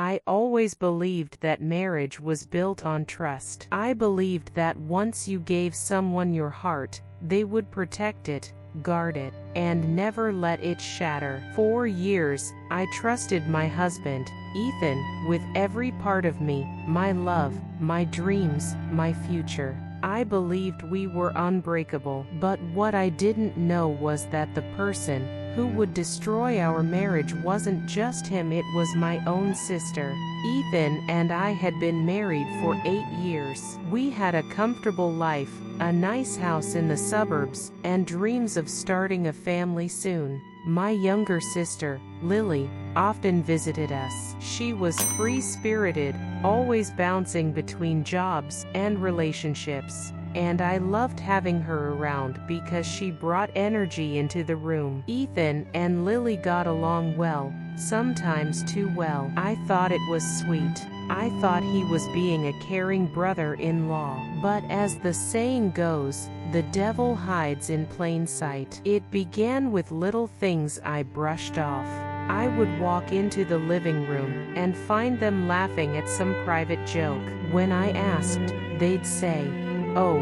I always believed that marriage was built on trust. I believed that once you gave someone your heart, they would protect it, guard it, and never let it shatter. For years, I trusted my husband, Ethan, with every part of me, my love, my dreams, my future. I believed we were unbreakable, but what I didn't know was that the person who would destroy our marriage wasn't just him, it was my own sister. Ethan and I had been married for 8 years. We had a comfortable life, a nice house in the suburbs, and dreams of starting a family soon. My younger sister, Lily, often visited us. She was free-spirited, always bouncing between jobs and relationships, and I loved having her around because she brought energy into the room. Ethan and Lily got along well, sometimes too well. I thought it was sweet. I thought he was being a caring brother-in-law. But as the saying goes, the devil hides in plain sight. It began with little things I brushed off. I would walk into the living room and find them laughing at some private joke. When I asked, they'd say, "Oh,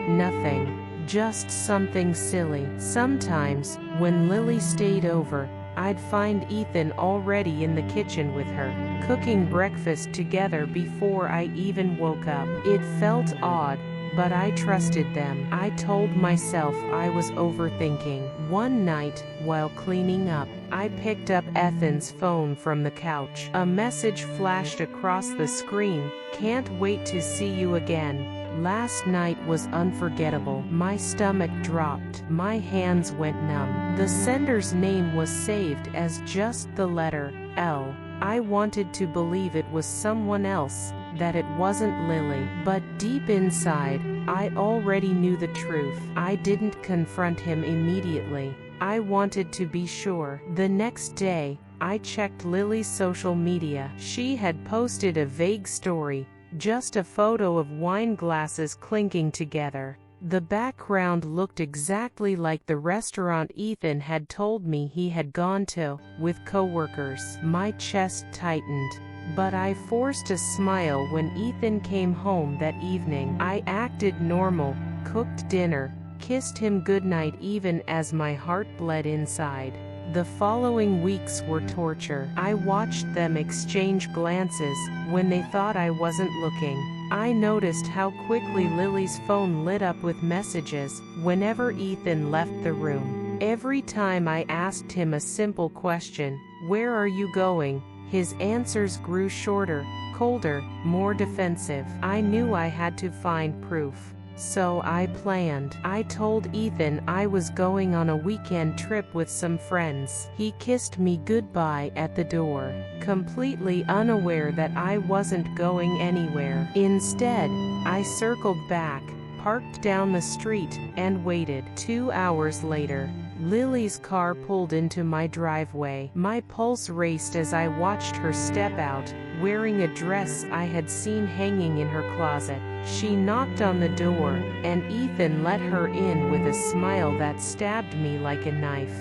nothing. Just something silly." Sometimes, when Lily stayed over, I'd find Ethan already in the kitchen with her, cooking breakfast together before I even woke up. It felt odd, but I trusted them. I told myself I was overthinking. One night, while cleaning up, I picked up Ethan's phone from the couch. A message flashed across the screen: "Can't wait to see you again. Last night was unforgettable." My stomach dropped. My hands went numb. The sender's name was saved as just the letter L. I wanted to believe it was someone else, that it wasn't Lily. But deep inside, I already knew the truth. I didn't confront him immediately. I wanted to be sure. The next day, I checked Lily's social media. She had posted a vague story, just a photo of wine glasses clinking together. The background looked exactly like the restaurant Ethan had told me he had gone to, with coworkers. My chest tightened, but I forced a smile when Ethan came home that evening. I acted normal, cooked dinner, kissed him goodnight even as my heart bled inside. The following weeks were torture. I watched them exchange glances when they thought I wasn't looking. I noticed how quickly Lily's phone lit up with messages whenever Ethan left the room. Every time I asked him a simple question, "Where are you going?" his answers grew shorter, colder, more defensive. I knew I had to find proof. So I planned. I told Ethan I was going on a weekend trip with some friends. He kissed me goodbye at the door, completely unaware that I wasn't going anywhere. Instead, I circled back, parked down the street, and waited. 2 hours later, Lily's car pulled into my driveway. My pulse raced as I watched her step out, wearing a dress I had seen hanging in her closet. She knocked on the door, and Ethan let her in with a smile that stabbed me like a knife.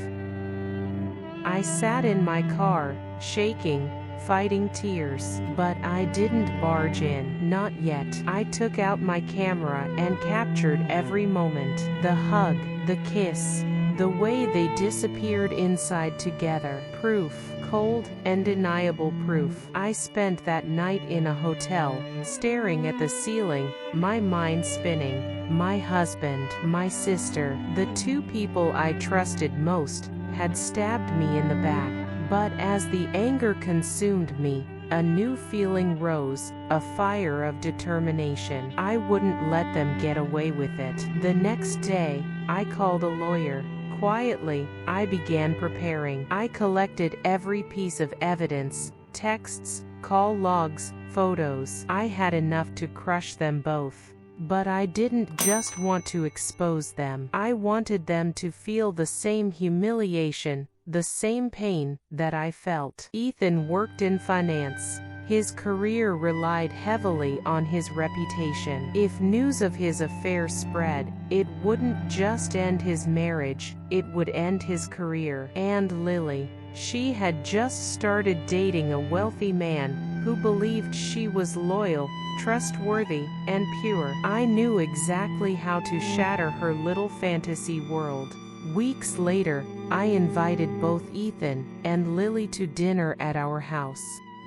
I sat in my car, shaking, fighting tears. But I didn't barge in. Not yet. I took out my camera and captured every moment. The hug, the kiss, the way they disappeared inside together. Proof. Cold, undeniable proof. I spent that night in a hotel, staring at the ceiling, my mind spinning. My husband, my sister, the two people I trusted most, had stabbed me in the back. But as the anger consumed me, a new feeling rose, a fire of determination. I wouldn't let them get away with it. The next day, I called a lawyer. Quietly, I began preparing. I collected every piece of evidence, texts, call logs, photos. I had enough to crush them both. But I didn't just want to expose them. I wanted them to feel the same humiliation, the same pain that I felt. Ethan worked in finance. His career relied heavily on his reputation. If news of his affair spread, it wouldn't just end his marriage, it would end his career. And Lily, she had just started dating a wealthy man who believed she was loyal, trustworthy, and pure. I knew exactly how to shatter her little fantasy world. Weeks later, I invited both Ethan and Lily to dinner at our house.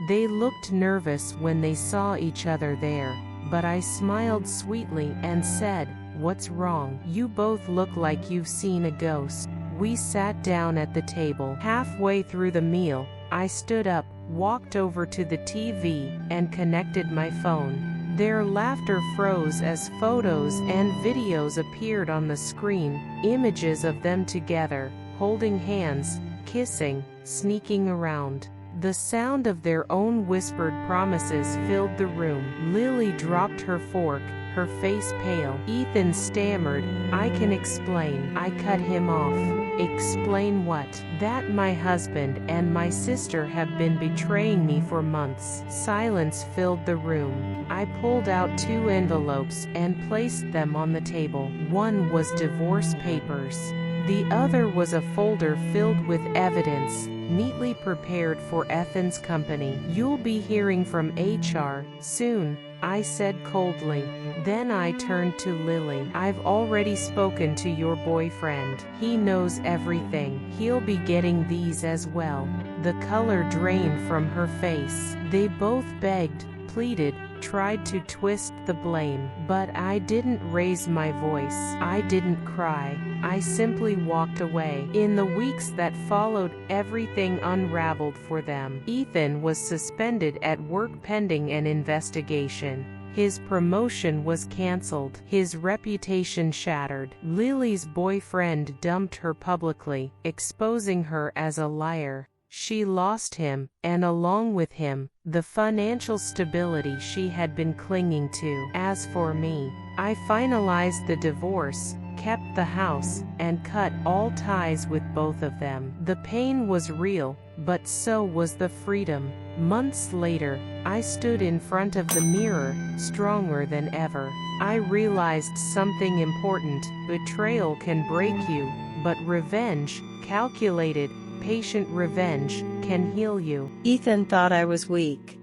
They looked nervous when they saw each other there, but I smiled sweetly and said, "What's wrong? You both look like you've seen a ghost." We sat down at the table. Halfway through the meal, I stood up, walked over to the TV, and connected my phone. Their laughter froze as photos and videos appeared on the screen, images of them together, holding hands, kissing, sneaking around. The sound of their own whispered promises filled the room. Lily dropped her fork, her face pale. Ethan stammered, "I can explain." I cut him off. "Explain what?" "That my husband and my sister have been betraying me for months." Silence filled the room. I pulled out 2 envelopes and placed them on the table. One was divorce papers. The other was a folder filled with evidence, neatly prepared for Ethan's company. "You'll be hearing from HR soon," I said coldly. Then I turned to Lily. "I've already spoken to your boyfriend. He knows everything. He'll be getting these as well." The color drained from her face. They both begged, pleaded, tried to twist the blame. But I didn't raise my voice. I didn't cry. I simply walked away. In the weeks that followed, everything unraveled for them. Ethan was suspended at work pending an investigation. His promotion was cancelled. His reputation shattered. Lily's boyfriend dumped her publicly, exposing her as a liar. She lost him, and along with him, the financial stability she had been clinging to. As for me, I finalized the divorce, kept the house, and cut all ties with both of them. The pain was real, but so was the freedom. Months later, I stood in front of the mirror, stronger than ever. I realized something important. Betrayal can break you, but revenge, calculated, patient revenge, can heal you. Ethan thought I was weak.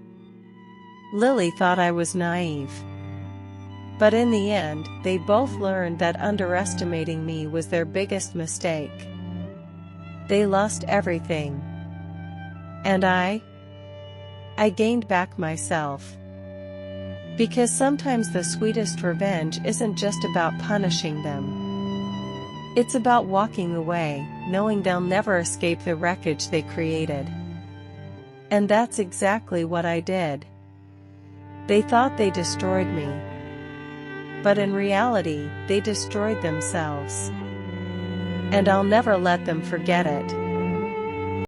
Lily thought I was naive. But in the end, they both learned that underestimating me was their biggest mistake. They lost everything. And I gained back myself. Because sometimes the sweetest revenge isn't just about punishing them. It's about walking away, knowing they'll never escape the wreckage they created. And that's exactly what I did. They thought they destroyed me. But in reality, they destroyed themselves. And I'll never let them forget it.